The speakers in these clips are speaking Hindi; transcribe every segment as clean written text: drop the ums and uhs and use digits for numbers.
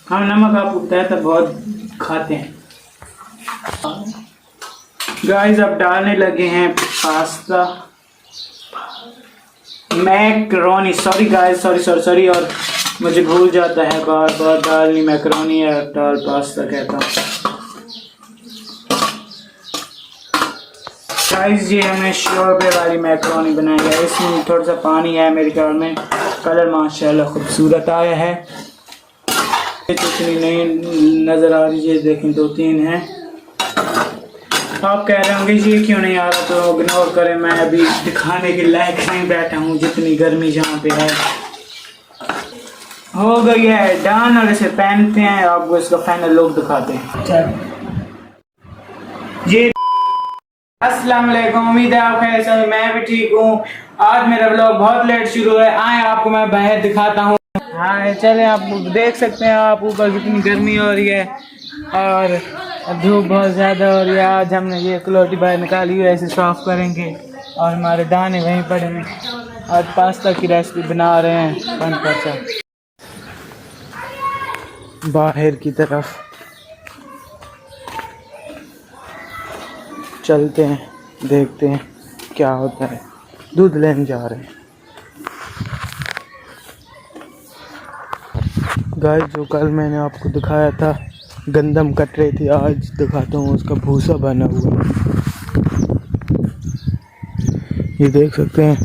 हम नमक आपको बताया था बहुत खाते हैं। गाइस अब डालने लगे हैं pasta macaroni. Sorry guys, sorry और मुझे भूल जाता है बार बार डालनी मैकरोनी या दाल पास्ता कहता हूँ। गाइस ये हमने शोरबे वाली मैकरोनी बनाई है। इसमें थोड़ा सा पानी है मेरे ख्याल में। कलर माशाल्लाह खूबसूरत आया है। इतनी नहीं नज़र आ रही है, देखें 2-3 है। आप कह रहे होंगे ये क्यों नहीं आ रहा, तो इग्नोर करें। मैं अभी दिखाने के लायक नहीं बैठा हूँ जितनी गर्मी जहाँ पे है। हो गई है डन और इसे पहनते हैं, आपको इसका फाइनल लुक दिखाते हैं। ये अस्सलाम वालेकुम, उम्मीद है आप खैर से। मैं भी ठीक हूँ। आज मेरा व्लॉग बहुत लेट शुरू है। आए आपको मैं बाहर दिखाता हूँ। हाँ चले, आप देख सकते हैं आप ऊपर कितनी गर्मी हो रही है और धूप बहुत ज़्यादा हो रही है। आज हमने ये कलौटी बाहर निकाली हुई है, ऐसे साफ करेंगे और हमारे दाने वहीं पड़े हैं। आज पास्ता की रेसिपी बना रहे हैं पास्ता। बाहर की तरफ चलते हैं, देखते हैं क्या होता है। दूध लेने जा रहे हैं। गाइस जो कल मैंने आपको दिखाया था गंदम कट रही थी, आज दिखाता हूँ उसका भूसा बना हुआ। ये देख सकते हैं,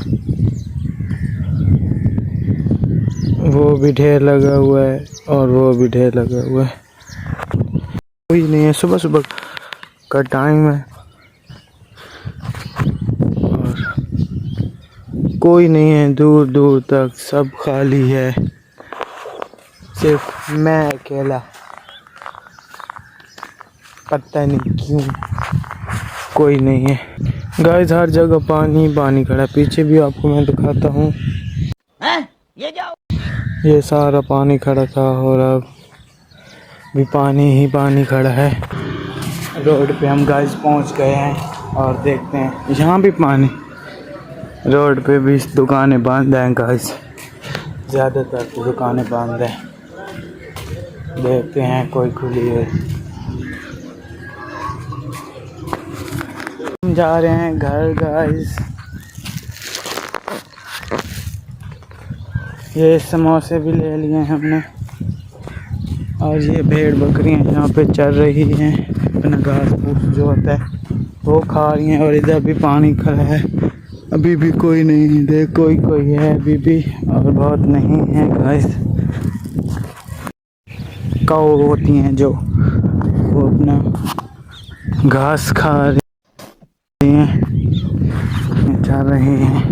वो भी ढेर लगा हुआ है और वो भी ढेर लगा हुआ है। कोई नहीं है, सुबह सुबह का टाइम है और कोई नहीं है। दूर दूर तक सब खाली है, सिर्फ मैं अकेला। पता नहीं क्यों कोई नहीं है। गाइस हर जगह पानी पानी खड़ा। पीछे भी आपको मैं दिखाता हूँ, ये सारा पानी खड़ा था और अब भी पानी ही पानी खड़ा है। रोड पे हम गाइस पहुँच गए हैं और देखते हैं यहाँ भी पानी। रोड पे भी दुकानें बंद हैं गाइस, ज़्यादातर तो दुकानें बंद हैं। देखते हैं कोई खुली है। हम जा रहे हैं घर गाइस। ये समोसे भी ले लिए हमने और ये भेड़ बकरियां यहाँ पे चल रही हैं, अपना घास फूस जो होता है वो खा रही हैं। और इधर भी पानी खड़ा है, अभी भी कोई नहीं है। देख कोई है अभी भी और बहुत नहीं है गाइस। काऊ होती हैं जो वो अपना घास खा रही हैं, चल रही हैं।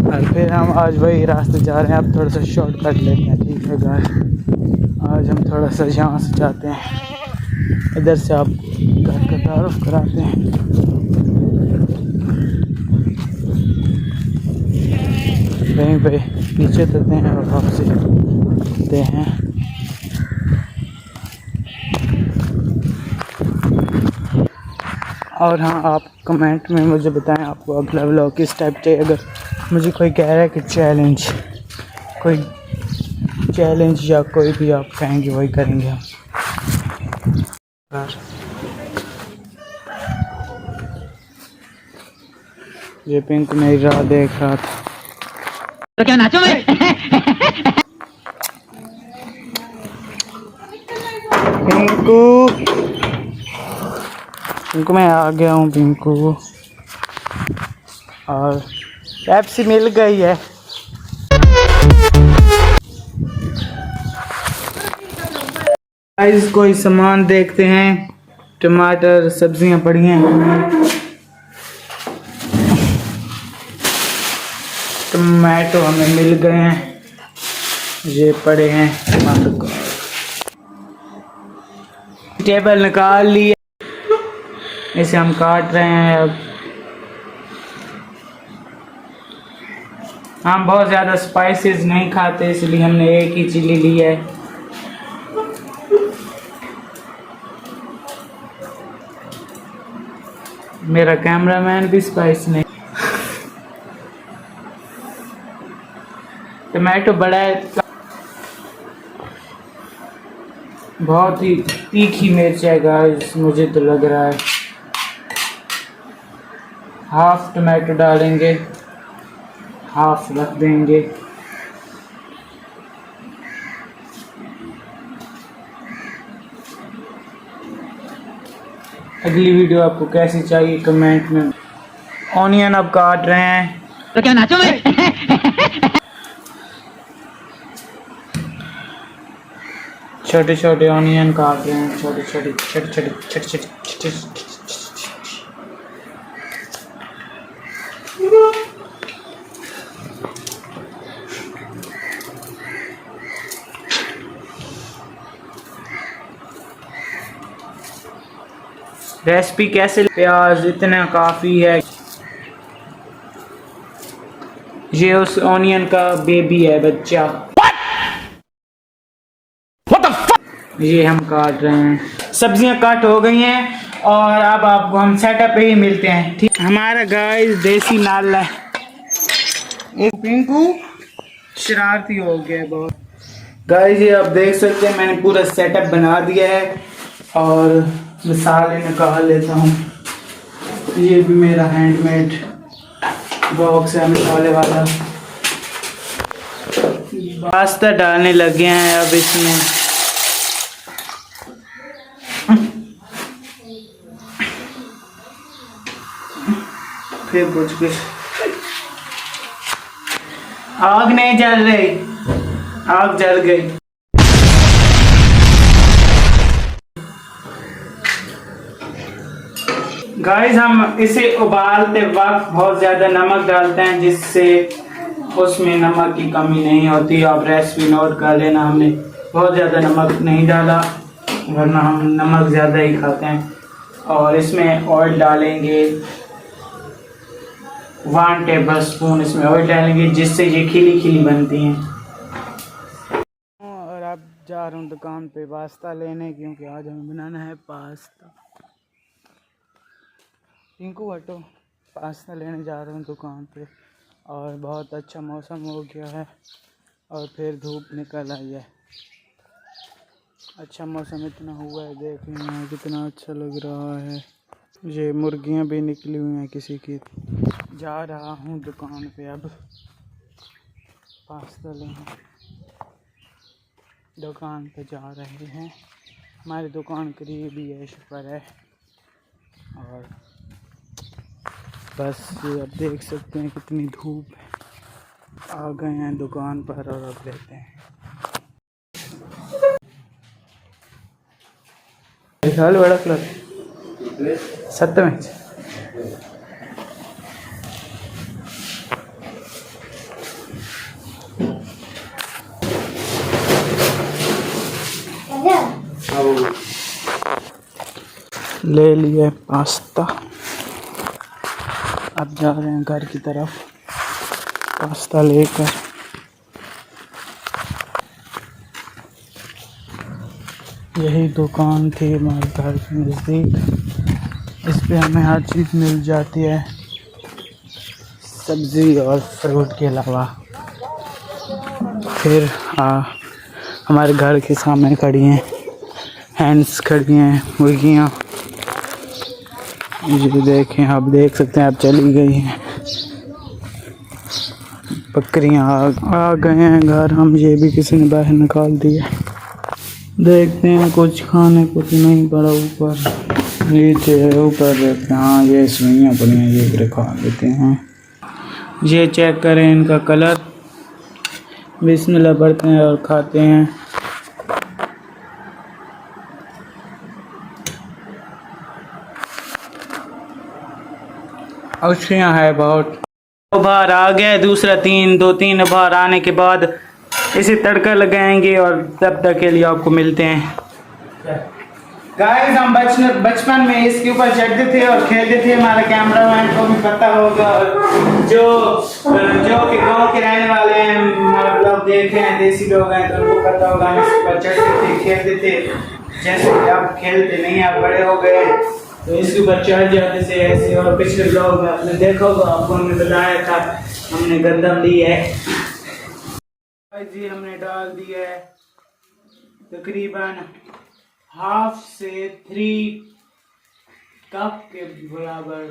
और फिर हम आज वही रास्ते जा रहे हैं। अब थोड़ा सा शॉर्टकट लेते हैं, ठीक है गाइस। आज हम थोड़ा सा यहाँ से जाते हैं, इधर से आप घर का तारुफ कराते हैं। वहीं पे नीचे चलते हैं और आपसे मिलते हैं। और हाँ, आप कमेंट में मुझे बताएं आपको अगला व्लॉग किस टाइप चाहिए। अगर मुझे कोई कह रहा है कि कोई चैलेंज या कोई भी आप कहेंगे वही करेंगे हम। ये पिंक मेरी राह देख रहा था, तो क्या नाचो मैं? पिंकू मैं आ गया हूँ पिंकू, और पेप्सी मिल गई है। गाइस कोई सामान देखते हैं, टमाटर सब्जियां पड़ी हैं। टमाटो हमें मिल गए हैं, ये पड़े हैं टमाटर। टेबल निकाल लिए, इसे हम काट रहे हैं। अब हम बहुत ज़्यादा स्पाइसेस नहीं खाते, इसलिए हमने एक ही चिली ली है। मेरा कैमरामैन भी स्पाइस नहीं। टमाटो बड़ा है, बहुत ही तीखी मिर्च है गाइस, मुझे तो लग रहा है। हाफ टमाटो डालेंगे, हाफ रख देंगे। अगली वीडियो आपको कैसी चाहिए कमेंट में। ऑनियन अब काट रहे हैं, तो क्या नाचो मैं? छोटे छोटे ऑनियन काट रहे हैं, छोटे छोटे छोटे छोटे छोटे छोटे छोटे। रेसिपी कैसे? प्याज इतना काफ़ी है। ये उस ऑनियन का बेबी है, बच्चा। ये हम काट रहे हैं, सब्जियां काट हो गई हैं और अब आपको हम सेटअप पे ही मिलते हैं, ठीक। हमारा गाइस देसी नाला है, एक पिंकू शरारती हो गया बहुत। गाइस ये आप देख सकते हैं, मैंने पूरा सेटअप बना दिया है और मसाले निकाल लेता हूँ। ये भी मेरा हैंडमेड बॉक्स है मसाले वाला। पास्ता डालने लगे हैं अब इसमें। फिर कुछ आग नहीं जल रही, आग जल गई। गाइस हम इसे उबालते वक्त बहुत ज़्यादा नमक डालते हैं, जिससे उसमें नमक की कमी नहीं होती। आप रेसिपी नोट कर लेना, हमने बहुत ज़्यादा नमक नहीं डाला, वरना हम नमक ज़्यादा ही खाते हैं। और इसमें ऑयल डालेंगे, 1 टेबल स्पून इसमें ऑयल डालेंगे, जिससे ये खिली खिली बनती हैं। और अब जा रहा हूँ दुकान पे पास्ता लेने, क्योंकि आज हमें बनाना है पास्ता। पिंकू हटो, पास्ता लेने जा रहा हूँ दुकान पे। और बहुत अच्छा मौसम हो गया है और फिर धूप निकल आई है। अच्छा मौसम इतना हुआ है, देख लें कितना अच्छा लग रहा है। ये मुर्गियाँ भी निकली हुई हैं किसी की। जा रहा हूँ दुकान पे अब पास्ता लेने, दुकान पे जा रहे हैं। हमारी दुकान करीब ही है, शुक्र है। और बस ये आप देख सकते हैं कितनी धूप है। आ गए हैं दुकान पर और अब लेते हैं। बड़ा कलर 7 में ले लिए पास्ता। अब जा रहे हैं घर की तरफ पास्ता लेकर। यही दुकान थी हमारे घर के नज़दीक। इस पे हमें हर चीज़ मिल जाती है, सब्ज़ी और फ्रूट के अलावा। फिर हमारे घर के सामने खड़ी हैं हैंड्स, खड़ी हैं मुर्गियाँ। ये देखें, आप देख सकते हैं, आप चली गई हैं बकरियाँ। आ गए हैं घर हम, ये भी किसी ने बाहर निकाल दिया। देखते हैं कुछ खाने को तो नहीं पड़ा, ऊपर नीचे ऊपर रहते हैं। हाँ ये सुइयाँ पड़ी हैं, ये भी खा लेते हैं। ये चेक करें इनका कलर। बिस्मिल्लाह पढ़ते हैं और खाते हैं। औषधियाँ है बहुत। उबार आ गया दूसरा, 2-3 उबार आने के बाद इसे तड़का लगाएंगे और तब तक के लिए आपको मिलते हैं। गाइस हम बचपन में इसके ऊपर चढ़ते थे और खेलते थे। हमारा कैमरामैन को भी पता होगा, जो कि गांव के रहने वाले हैं, मतलब देखे हैं, देसी लोग हैं, तो उनको पता होगा। हम इसके ऊपर चढ़ते थे, खेलते थे। जैसे कि आप खेलते नहीं, आप बड़े हो गए तो इसके ऊपर चढ़ जाते थे ऐसे। और पिछले ब्लॉग में आपने देखा होगा, आपको हमने बताया था, हमने गंदम ली है। जी हमने डाल दिया है तकरीबन 1/2 से 3 कप के बराबर।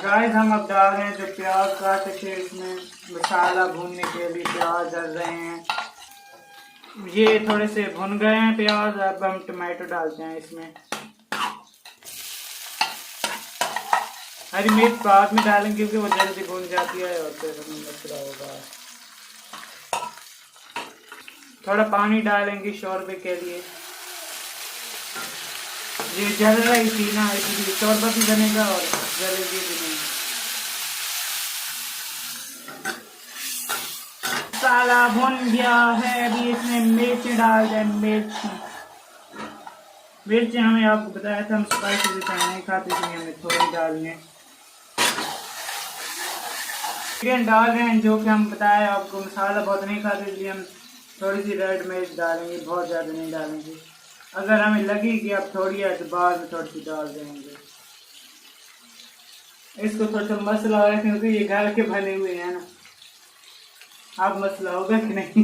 गाइस हम अब डाल रहे हैं जो प्याज काटे थे इसमें मसाला भूनने के लिए प्याज डाल रहे हैं। ये थोड़े से भुन गए हैं प्याज, अब हम टमाटो डालते हैं इसमें। हरी मिर्च बाद में डालेंगे क्योंकि वो जल्दी भून जाती है और फिर हमें मसला होगा। थोड़ा पानी डालेंगे शोरबे के लिए। ये जल रही थी ना इसलिए शोरबा भी बनेगा और जलेगी भी नहीं। मसाला भुन गया है, अभी इसमें मिर्च डाल दें। मिर्च हमें आपको बताया था हम स्पाइसी नहीं खाते इसलिए हमें थोड़ी डालनी है। चिकन डाल रहे हैं जो कि हम बताया आपको मसाला बहुत नहीं खाते इसलिए हम थोड़ी सी रेड मिर्च डालेंगे, बहुत ज़्यादा नहीं डालेंगे। अगर हमें लगी कि अब थोड़ी है तो बाद में थोड़ी सी डाल देंगे। इसको थोड़ा सा मसला हो रहा है क्योंकि ये घर के बने हुए हैं ना, अब मसला होगा कि नहीं।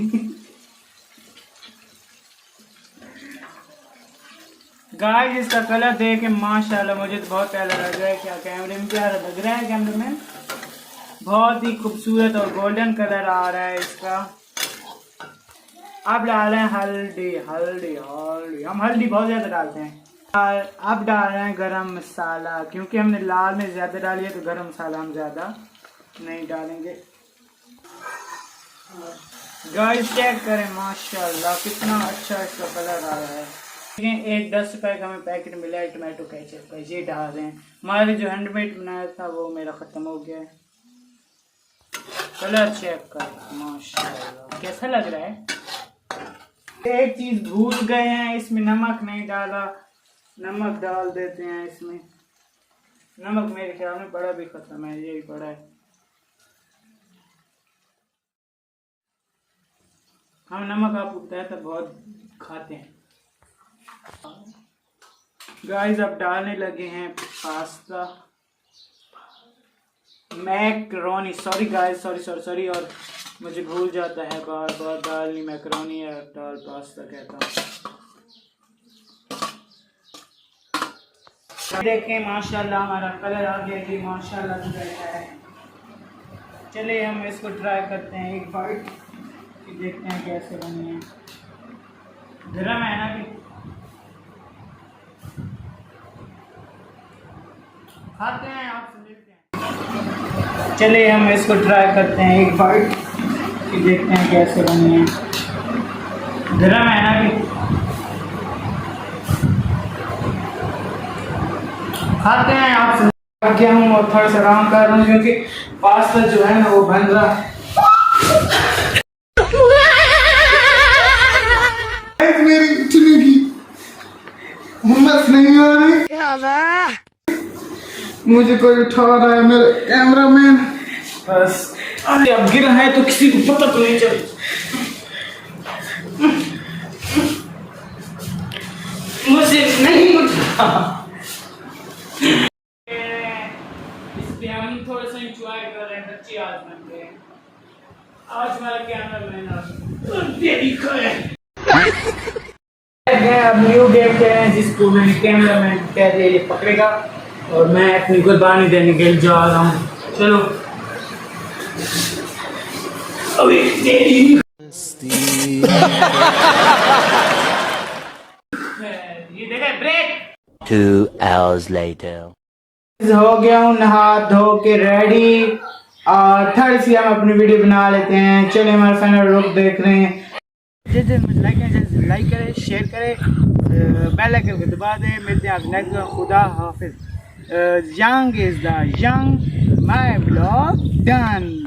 गाइस इसका कलर देख के माशाल्लाह मुझे तो बहुत प्यारा लग रहा है। क्या कैमरे में प्यारा लग रहा है, कैमरे में बहुत ही खूबसूरत और गोल्डन कलर आ रहा है इसका। अब डाल रहे हैं हल्दी। हम हल्दी बहुत ज़्यादा डालते हैं। अब डाल रहे हैं गरम मसाला, क्योंकि हमने लाल में ज़्यादा डाली है तो गरम मसाला हम ज़्यादा नहीं डालेंगे। गाइस चेक करें माशाल्लाह कितना अच्छा इसका कलर आ रहा है। एक 10 रुपए का हमें पैकेट मिला है टमाटो केचप का, ये डाल रहे हैं। हमारे जो हैंडमेड बनाया था वो मेरा ख़त्म हो गया है। कलर चेक कर माशाल्लाह कैसा लग रहा है। एक चीज भूल गए हैं, इसमें नमक नहीं डाला, नमक डाल देते हैं इसमें। नमक मेरे ख्याल में बड़ा भी खत्म है, यही बड़ा है। हम नमक आपको बताया था बहुत खाते हैं। गाइस अब डालने लगे हैं pasta macaroni. Sorry guys, sorry और मुझे भूल जाता है बार बार। दाल नहीं मैकरोनी है, दाल पास्ता कहता हूँ। देखें माशाल्लाह हमारा कलर आ गया जी, माशाल्लाह से बैठा है। चलिए हम इसको ट्राई करते हैं एक बाइट, देखते हैं कैसे बनी है। गरम है ना कि खाते हैं आपसे देखते हैं। चलिए हम इसको ट्राई करते हैं एक बाइट, देखते हैं कैसे बनी है। गरम है ना कि खाते हैं आपसे क्या हूँ और थोड़ा सा आराम कर रहा हूँ क्योंकि पास्ता जो है ना वो बन रहा है। मेरी उठने की हिम्मत नहीं हो रही, मुझे कोई उठा रहा है, मेरे कैमरामैन। बस अरे अब गिरा है तो किसी को पता तो नहीं चल। मुझे नहीं उठा। इसलिए हम थोड़ा सा इंजॉय कर रहे हैं, बच्चे आज बन गए। आज हमारा कैमरामैन देखो है। अब न्यू गेम खेल रहे हैं जिसको मैंने कैमरामैन कह दिया ये पकड़ेगा और मैं अपनी कुर्बानी देने के लिए जा रहा हूँ। चलो अभी ये देखा ब्रेक। 2 hours later हो गया हूँ नहा धो के रेडी और थोड़ी सी हम अपनी वीडियो बना लेते हैं। चलिए हमारे फाइनल लुक देख रहे हैं। लाइक करें, शेयर करें, बेल आइकन को दबा दें। मिलते हैं आप नेक्स्ट। खुदा हाफिज। Young is the young, my vlog done.